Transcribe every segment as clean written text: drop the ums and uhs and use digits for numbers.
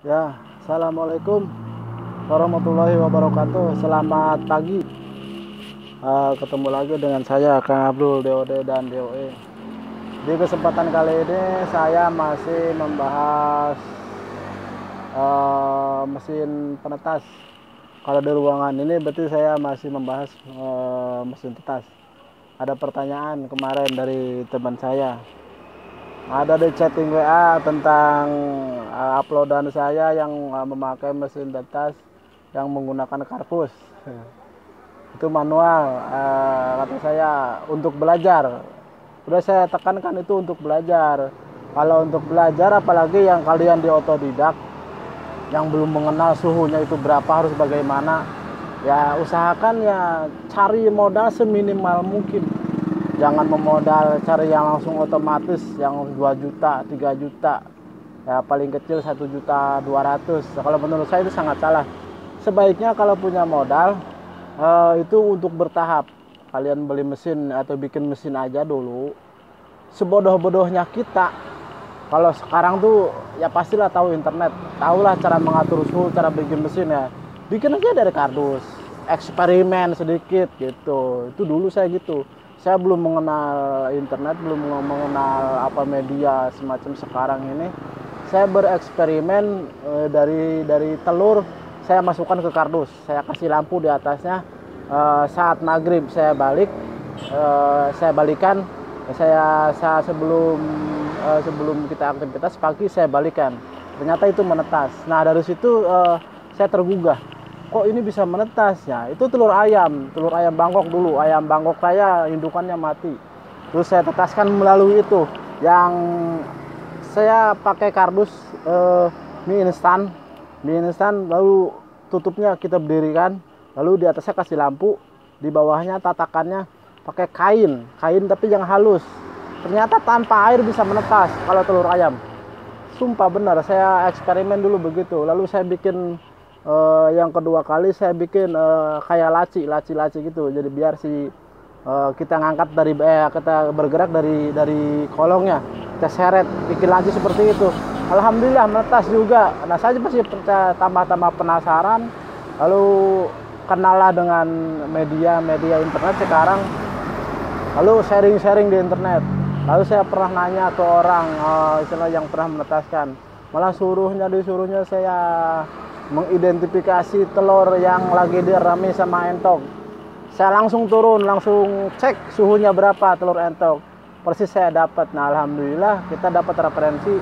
Ya, assalamualaikum warahmatullahi wabarakatuh. Selamat pagi. Ketemu lagi dengan saya Kang Abdul DOD dan DOE. Di kesempatan kali ini saya masih membahas mesin penetas. Kalau di ruangan ini berarti saya masih membahas mesin penetas. Ada pertanyaan kemarin dari teman saya. Ada di chatting WA tentang uploadan saya yang memakai mesin tetas yang menggunakan karpus. Itu manual, kata saya untuk belajar. Udah saya tekankan itu untuk belajar. Kalau untuk belajar apalagi yang kalian di otodidak yang belum mengenal suhunya itu berapa harus bagaimana, ya usahakan ya cari modal seminimal mungkin. Jangan memodal cari yang langsung otomatis yang 2 juta, 3 juta. Ya paling kecil 1.200.000. Kalau menurut saya itu sangat salah. Sebaiknya kalau punya modal itu untuk bertahap. Kalian beli mesin atau bikin mesin aja dulu. Sebodoh-bodohnya kita, kalau sekarang tuh ya pastilah tahu internet, tahulah cara mengatur suhu, cara bikin mesin ya. Bikin aja dari kardus, eksperimen sedikit gitu. Itu dulu saya gitu. Saya belum mengenal internet, belum mengenal apa media semacam sekarang ini. Saya bereksperimen dari telur saya masukkan ke kardus. Saya kasih lampu di atasnya. Saat maghrib saya balik, saya balikan. Saya sebelum kita aktivitas pagi saya balikan. Ternyata itu menetas. Nah dari situ saya tergugah. Kok ini bisa menetas ya? Itu telur ayam Bangkok dulu. Ayam Bangkok saya indukannya mati. Terus saya tetaskan melalui itu. Yang saya pakai kardus mie instan, lalu tutupnya kita berdirikan, lalu di atasnya kasih lampu, di bawahnya tatakannya pakai kain tapi yang halus. Ternyata tanpa air bisa menetas kalau telur ayam. Sumpah benar, saya eksperimen dulu begitu. Lalu saya bikin yang kedua kali saya bikin kayak laci gitu. Jadi biar kita ngangkat dari kita bergerak dari kolongnya, kita seret, bikin laci seperti itu. Alhamdulillah menetas juga. Nah saya pasti tambah penasaran. Lalu kenallah dengan media internet sekarang. Lalu sharing di internet. Lalu saya pernah nanya ke orang istilah yang pernah menetaskan. Malah disuruhnya saya mengidentifikasi telur yang lagi dirami sama entok. Saya langsung turun, langsung cek suhunya berapa telur entok. Persis saya dapat. Nah alhamdulillah kita dapat referensi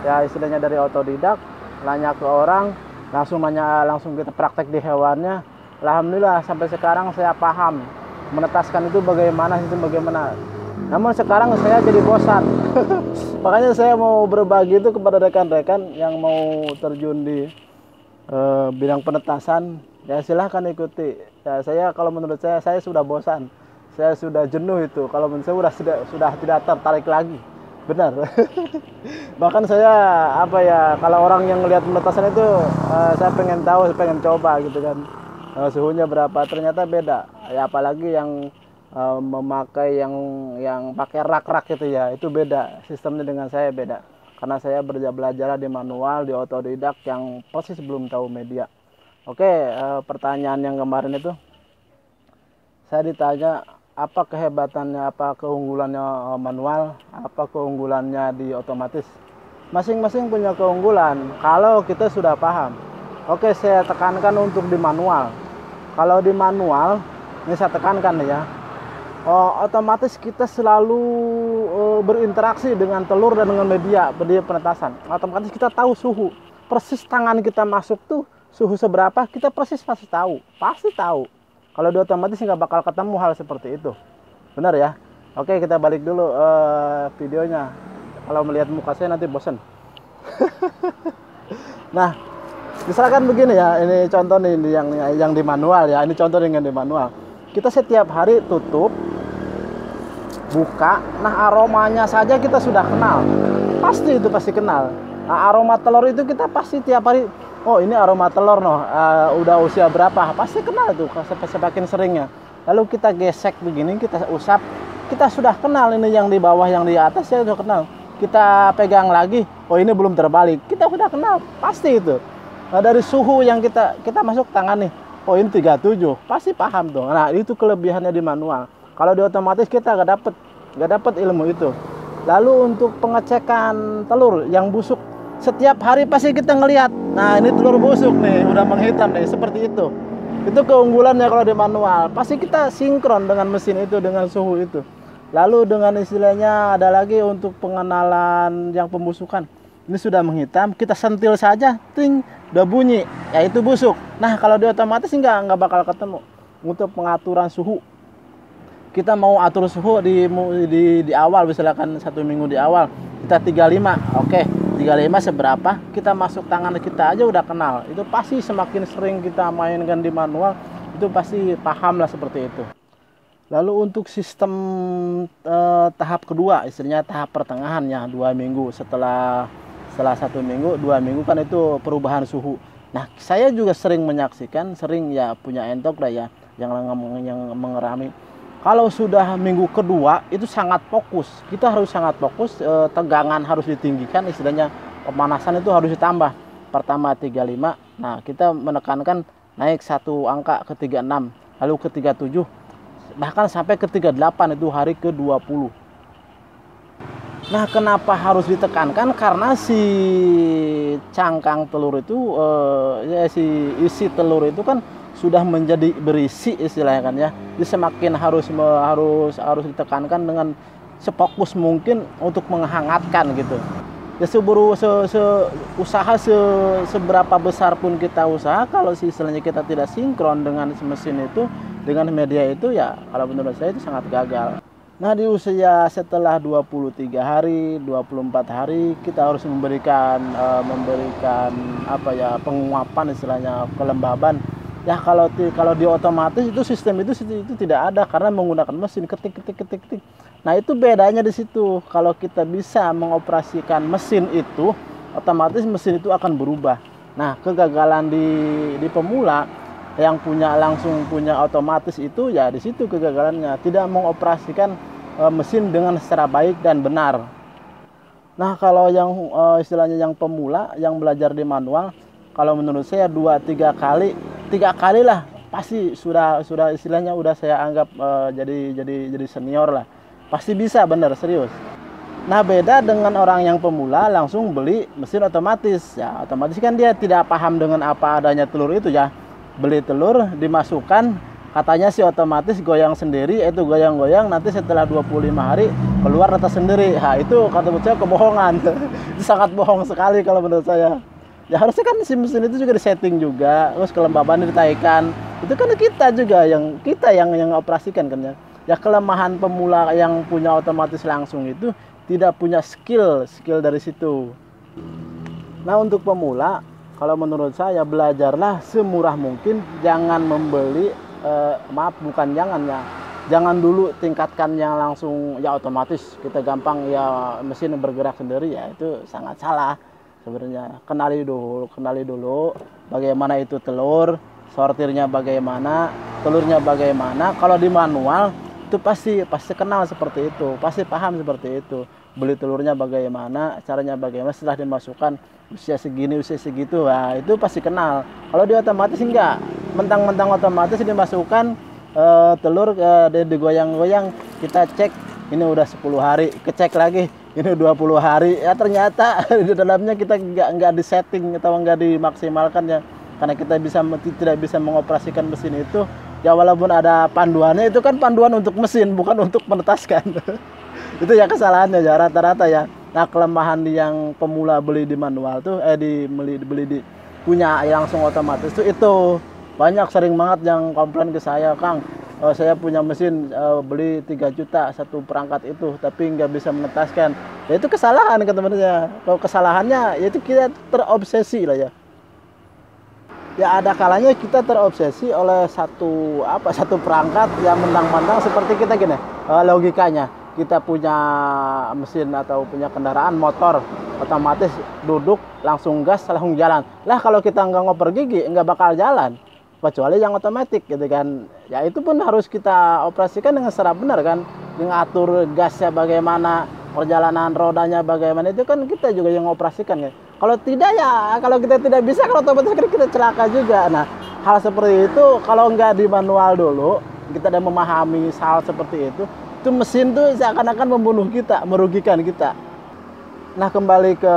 ya istilahnya dari otodidak. Nanya ke orang, langsung kita praktek di hewannya. Alhamdulillah sampai sekarang saya paham menetaskan itu bagaimana. Namun sekarang saya jadi bosan. Makanya saya mau berbagi itu kepada rekan-rekan yang mau terjun di bidang penetasan. Ya silahkan ikuti. Ya saya kalau menurut saya sudah bosan. Saya sudah jenuh itu. Kalau menurut saya sudah tidak tertarik lagi. Benar. Bahkan saya kalau orang yang melihat penetasan itu saya pengen tahu, saya pengen coba gitu kan. Suhunya berapa, ternyata beda. Ya apalagi yang memakai yang pakai rak-rak gitu ya, itu beda. Sistemnya dengan saya beda. Karena saya belajar di manual, di otodidak yang persis belum tahu media. Oke, pertanyaan yang kemarin itu saya ditanya apa kehebatannya, apa keunggulannya manual, apa keunggulannya di otomatis. Masing-masing punya keunggulan kalau kita sudah paham. Oke, saya tekankan untuk di manual. Kalau di manual, ini saya tekankan ya, otomatis kita selalu berinteraksi dengan telur dan dengan media penetasan. Otomatis kita tahu suhu. Persis tangan kita masuk tuh suhu seberapa, kita persis pasti tahu. Kalau di otomatis nggak bakal ketemu hal seperti itu. Benar ya? Oke, kita balik dulu videonya. Kalau melihat muka saya nanti bosan. Nah, misalkan begini ya, ini contoh nih yang di manual ya. Ini contoh dengan di manual. Kita setiap hari tutup, buka, nah aromanya saja kita sudah kenal. Pasti kenal. Nah, aroma telur itu kita pasti tiap hari, oh ini aroma telur udah usia berapa, pasti kenal itu semakin seringnya. Lalu kita gesek begini, kita usap, kita sudah kenal ini yang di bawah, yang di atas ya sudah kenal. kita pegang lagi, oh ini belum terbalik, kita sudah kenal pasti itu. Nah, dari suhu yang kita masuk tangan nih, oh ini 37, pasti paham tuh. Nah itu kelebihannya di manual. Kalau di otomatis kita nggak dapet ilmu itu. Lalu untuk pengecekan telur yang busuk, setiap hari pasti kita ngelihat, nah ini telur busuk nih, udah menghitam nih, seperti itu. Itu keunggulannya kalau di manual, pasti kita sinkron dengan mesin itu, dengan suhu itu. Lalu dengan istilahnya ada lagi untuk pengenalan yang pembusukan. Ini sudah menghitam, kita sentil saja, ting, udah bunyi, ya itu busuk. Nah kalau di otomatis nggak bakal ketemu. Untuk pengaturan suhu, kita mau atur suhu di awal, misalkan 1 minggu di awal, kita 35, oke, 35 seberapa, kita masuk tangan kita aja udah kenal. Itu pasti semakin sering kita mainkan di manual, itu pasti paham lah seperti itu. Lalu untuk sistem tahap kedua, istilahnya tahap pertengahannya 2 minggu setelah 1 minggu, 2 minggu kan itu perubahan suhu. Nah saya juga sering menyaksikan, sering ya punya entok lah ya, yang mengerami. Kalau sudah minggu kedua itu sangat fokus, kita harus sangat fokus, tegangan harus ditinggikan, istilahnya pemanasan itu harus ditambah. Pertama 35, nah kita menekankan naik 1 angka ke 36, lalu ke 37, bahkan sampai ke 38, itu hari ke-20. Nah kenapa harus ditekankan? Karena si cangkang telur itu, si isi telur itu kan sudah menjadi berisi istilahnya kan ya. Jadi semakin harus ditekankan dengan sefokus mungkin untuk menghangatkan gitu. Ya usaha seberapa besar pun kita usaha, kalau istilahnya kita tidak sinkron dengan mesin itu, dengan media itu, ya kalau menurut saya itu sangat gagal. Nah di usia setelah 23 hari, 24 hari, kita harus memberikan apa ya, penguapan istilahnya, kelembaban. Ya kalau di otomatis itu sistem itu tidak ada, karena menggunakan mesin ketik. Nah itu bedanya di situ. Kalau kita bisa mengoperasikan mesin itu, otomatis mesin itu akan berubah. Nah kegagalan di pemula yang langsung punya otomatis itu, ya di situ kegagalannya, tidak mengoperasikan mesin dengan secara baik dan benar. Nah kalau yang istilahnya yang pemula yang belajar di manual, kalau menurut saya 2-3 kali lah pasti sudah istilahnya udah saya anggap jadi senior lah, pasti bisa, bener, serius. Nah beda dengan orang yang pemula langsung beli mesin otomatis, ya otomatis kan dia tidak paham dengan apa adanya telur itu ya. Beli telur, dimasukkan, katanya sih otomatis goyang sendiri, itu goyang-goyang, nanti setelah 25 hari keluar data sendiri. Nah itu kata saya kebohongan. Itu sangat bohong sekali kalau menurut saya. Ya harusnya kan si mesin itu juga disetting juga, terus kelembaban ditaikan. Itu kan kita yang operasikan kan ya. Ya kelemahan pemula yang punya otomatis langsung itu tidak punya skill dari situ. Nah untuk pemula, kalau menurut saya belajarlah semurah mungkin, jangan membeli, jangan dulu tingkatkan yang langsung ya otomatis, kita gampang ya mesin bergerak sendiri, ya itu sangat salah sebenarnya. Kenali dulu bagaimana itu telur, sortirnya bagaimana, telurnya bagaimana. Kalau di manual itu pasti kenal seperti itu, pasti paham seperti itu. Beli telurnya bagaimana, caranya bagaimana, setelah dimasukkan usia segini, usia segitu, nah itu pasti kenal. Kalau di otomatis enggak, mentang-mentang otomatis dimasukkan telur, digoyang-goyang, kita cek ini udah 10 hari, kecek lagi ini 20 hari, ya ternyata di dalamnya kita nggak disetting atau nggak dimaksimalkan ya, karena kita tidak bisa mengoperasikan mesin itu. Ya walaupun ada panduannya, itu kan panduan untuk mesin, bukan untuk menetaskan. Itu ya kesalahannya ya rata-rata ya. Nah kelemahan yang pemula beli di manual tuh, beli di punya langsung otomatis tuh, itu banyak, sering banget yang komplain ke saya, Kang, saya punya mesin beli 3 juta satu perangkat itu, tapi nggak bisa menetaskan. Ya itu kesalahan teman-teman. Kalau kesalahannya yaitu kita terobsesi lah ya. Ya ada kalanya kita terobsesi oleh satu perangkat yang mentang-mentang seperti kita gini, logikanya. Kita punya mesin atau punya kendaraan motor otomatis, duduk langsung gas langsung jalan. Lah kalau kita nggak ngoper gigi nggak bakal jalan, kecuali yang otomatis gitu kan. Ya itu pun harus kita operasikan dengan secara benar kan, mengatur gasnya bagaimana, perjalanan rodanya bagaimana itu kan kita juga yang mengoperasikan ya. Kalau tidak ya, kalau kita tidak bisa, kalau otomatis kan kita celaka juga. Nah, hal seperti itu kalau nggak di manual dulu, kita udah memahami hal seperti itu mesin tuh seakan-akan membunuh kita, merugikan kita. Nah, kembali ke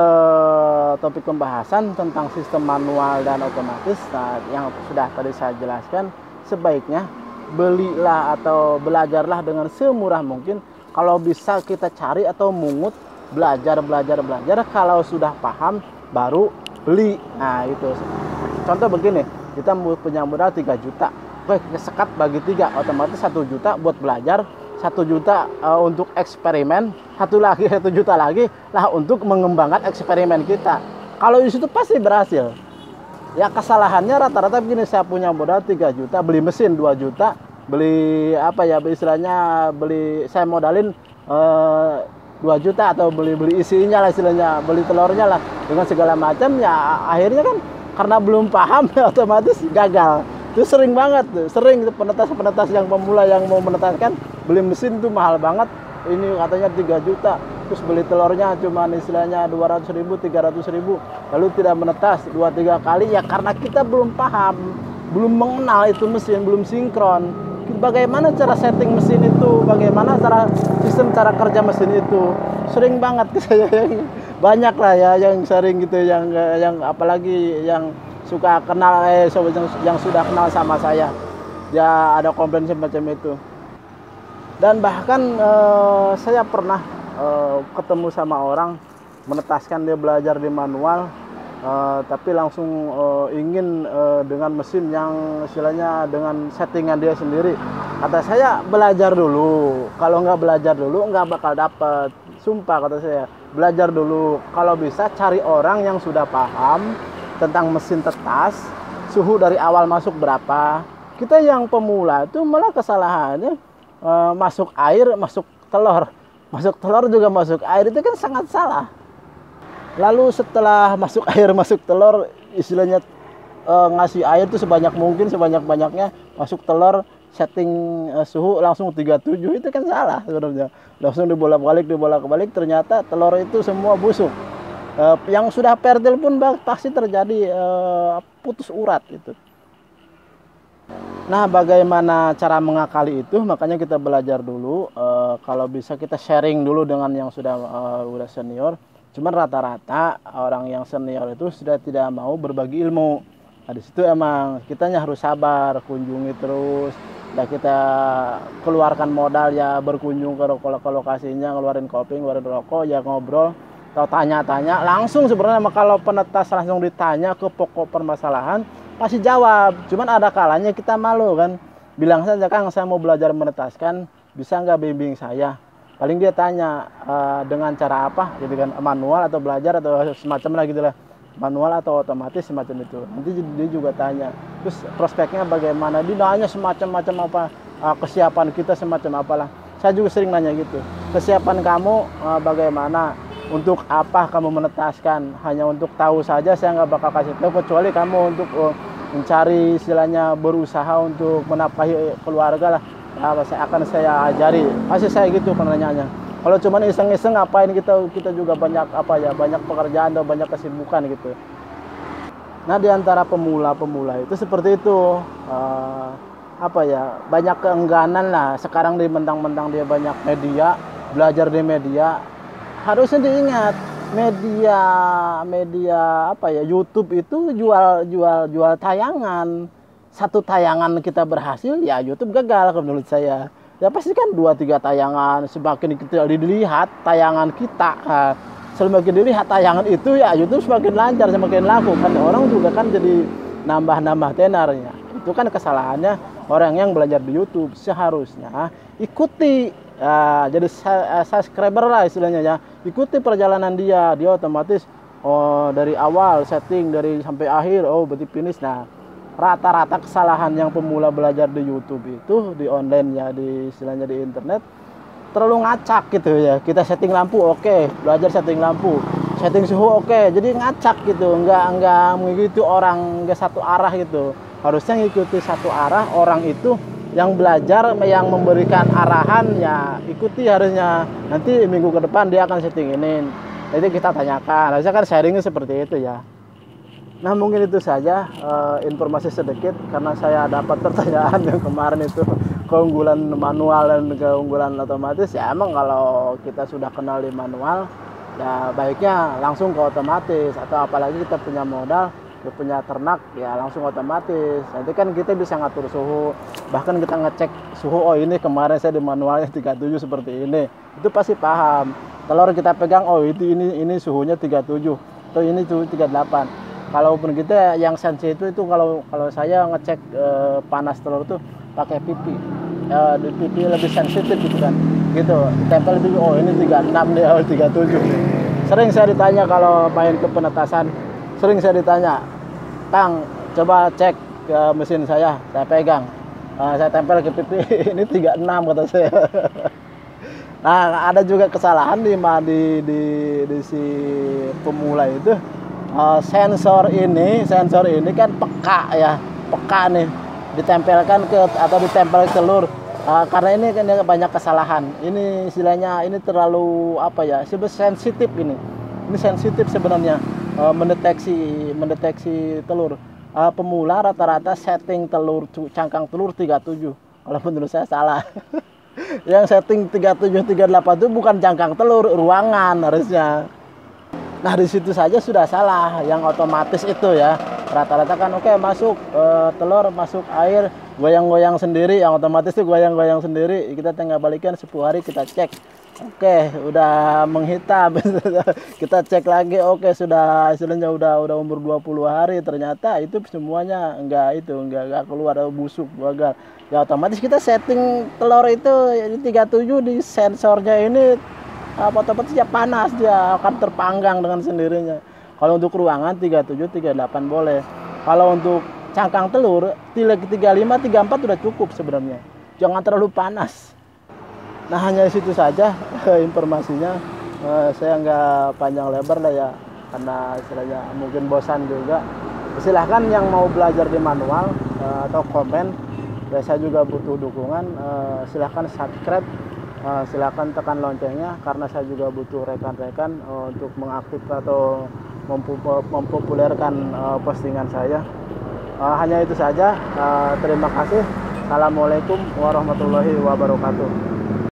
topik pembahasan tentang sistem manual dan otomatis. Nah, yang sudah tadi saya jelaskan, sebaiknya belilah atau belajarlah dengan semurah mungkin. Kalau bisa kita cari atau mungut, belajar. Kalau sudah paham, baru beli. Nah, itu. Contoh begini, kita punya modal 3 juta. Oke, sekat bagi 3, otomatis 1 juta buat belajar. 1 juta untuk eksperimen, 1 juta lagi lah untuk mengembangkan eksperimen kita. Kalau di situ pasti berhasil. Ya kesalahannya rata-rata begini, saya punya modal 3 juta, beli mesin 2 juta, beli apa ya istilahnya, saya modalin 2 juta atau beli isinya lah istilahnya, beli telurnya lah dengan segala macam, ya akhirnya kan karena belum paham otomatis gagal. Itu sering banget tuh, sering penetas yang pemula yang mau menetaskan, beli mesin tuh mahal banget, ini katanya 3 juta, terus beli telurnya cuma istilahnya 200.000, 300.000, lalu tidak menetas 2-3 kali, ya karena kita belum paham, belum mengenal itu mesin, belum sinkron, bagaimana cara setting mesin itu, bagaimana sistem cara kerja mesin itu. Sering banget saya banyak lah ya yang sering gitu, yang apalagi yang suka kenal yang sudah kenal sama saya, ya ada komplain semacam itu. Dan bahkan saya pernah ketemu sama orang menetaskan dia belajar di manual, tapi langsung ingin dengan mesin yang istilahnya dengan settingan dia sendiri. Kata saya, belajar dulu, kalau nggak belajar dulu nggak bakal dapet. Sumpah, kata saya, belajar dulu. Kalau bisa cari orang yang sudah paham tentang mesin tetas, suhu dari awal masuk berapa. Kita yang pemula itu malah kesalahannya masuk air, masuk telur juga masuk air, itu kan sangat salah. Lalu setelah masuk air, masuk telur, istilahnya ngasih air itu sebanyak mungkin, sebanyak-banyaknya, masuk telur, setting suhu langsung 37, itu kan salah sebenarnya. Langsung dibolak-balik, ternyata telur itu semua busuk. Yang sudah fertil pun pasti terjadi putus urat gitu. Nah, bagaimana cara mengakali itu? Makanya kita belajar dulu. Kalau bisa kita sharing dulu dengan yang sudah senior. Cuman rata-rata orang yang senior itu sudah tidak mau berbagi ilmu. Nah, di situ emang kitanya harus sabar, kunjungi terus. Dan kita keluarkan modal ya, berkunjung ke lokasinya, ngeluarin kopi, ngeluarin rokok, ya ngobrol. Atau tanya-tanya langsung. Sebenarnya kalau penetas langsung ditanya ke pokok permasalahan pasti jawab. Cuman ada kalanya kita malu kan, bilang saja, Kang saya mau belajar menetaskan, bisa nggak bimbing saya. Paling dia tanya dengan cara apa gitu kan, manual atau belajar atau semacam lah gitu lah, manual atau otomatis semacam itu. Nanti dia juga tanya, terus prospeknya bagaimana, dia nanya semacam-macam apa, kesiapan kita semacam apalah. Saya juga sering nanya gitu, kesiapan kamu bagaimana, untuk apa kamu menetaskan? Hanya untuk tahu saja saya nggak bakal kasih tahu, kecuali kamu untuk mencari istilahnya berusaha untuk menafkahi keluarga lah. Akan saya ajari. Pasti saya gitu penanyanya. Kalau cuma iseng-iseng ngapain, kita juga banyak banyak pekerjaan atau banyak kesibukan gitu. Nah, di antara pemula itu seperti itu. Banyak keengganan lah. Sekarang mentang-mentang dia banyak media, belajar di media. Harusnya diingat, media YouTube itu jual tayangan. Satu tayangan kita berhasil, ya YouTube gagal menurut saya. Ya pasti kan 2-3 tayangan, semakin kita dilihat tayangan kita, semakin dilihat tayangan itu, ya YouTube semakin lancar, semakin laku kan, orang juga kan jadi nambah tenarnya. Itu kan kesalahannya orang yang belajar di YouTube. Seharusnya ikuti, jadi subscriber lah istilahnya ya, ikuti perjalanan dia otomatis dari awal setting dari sampai akhir, berarti finish. Nah, rata-rata kesalahan yang pemula belajar di YouTube itu, di online ya, di istilahnya di internet, terlalu ngacak gitu ya. Kita setting lampu oke, belajar setting lampu, setting suhu oke, jadi ngacak gitu, nggak mengikuti orang, nggak satu arah gitu. Harusnya ngikuti satu arah, orang itu yang belajar, yang memberikan arahan ya ikuti harusnya. Nanti minggu ke depan dia akan setting ini. Jadi kita tanyakan. Harusnya kan sharingnya seperti itu ya. Nah mungkin itu saja informasi sedikit karena saya dapat pertanyaan yang kemarin itu keunggulan manual dan keunggulan otomatis. Ya emang kalau kita sudah kenal di manual ya baiknya langsung ke otomatis, atau apalagi kita punya modal, kita punya ternak ya langsung otomatis. Nanti kan kita bisa ngatur suhu, bahkan kita ngecek suhu, oh ini kemarin saya di manualnya 37 seperti ini, itu pasti paham. Telur kita pegang, oh itu ini suhunya 37 atau ini suhu 38. Kalaupun kita yang sensitif itu kalau saya ngecek panas telur tuh pakai pipi, di pipi lebih sensitif gitu kan, gitu ditempel pipi, oh ini 36 nih, oh 37 nih. Sering saya ditanya kalau main ke penetasan, sering saya ditanya, Kang coba cek ke mesin saya pegang, saya tempel ke pipi ini 36 kata saya. Nah ada juga kesalahan di si pemula itu. Sensor ini kan peka ya, peka nih ditempelkan ke atau ditempel ke telur, karena ini kan banyak kesalahan. Ini istilahnya ini terlalu apa ya, sensitif ini sensitif sebenarnya, mendeteksi telur. Pemula rata-rata setting telur cangkang telur 37, kalau menurut saya salah. Yang setting 37 38 itu bukan cangkang telur, ruangan harusnya. Nah di situ saja sudah salah. Yang otomatis itu ya rata-rata kan oke, masuk telur, masuk air, goyang-goyang sendiri. Yang otomatis itu goyang-goyang sendiri. Kita tinggal balikan 10 hari kita cek. Oke, udah menghitam. Kita cek lagi, oke sudah istilahnya udah umur 20 hari, ternyata itu semuanya enggak keluar, ada busuk, gagal. Ya otomatis kita setting telur itu di 37 di sensornya ini otomatis dia panas, dia akan terpanggang dengan sendirinya. Kalau untuk ruangan 37 38 boleh. Kalau untuk cangkang telur 35 34 udah cukup sebenarnya. Jangan terlalu panas. Nah hanya situ saja informasinya. Saya nggak panjang lebar lah ya, karena istilahnya mungkin bosan juga. Silahkan yang mau belajar di manual atau komen, ya saya juga butuh dukungan. Silahkan subscribe, silahkan tekan loncengnya, karena saya juga butuh rekan-rekan untuk mengaktif atau mempopulerkan postingan saya. Hanya itu saja. Terima kasih. Assalamualaikum warahmatullahi wabarakatuh.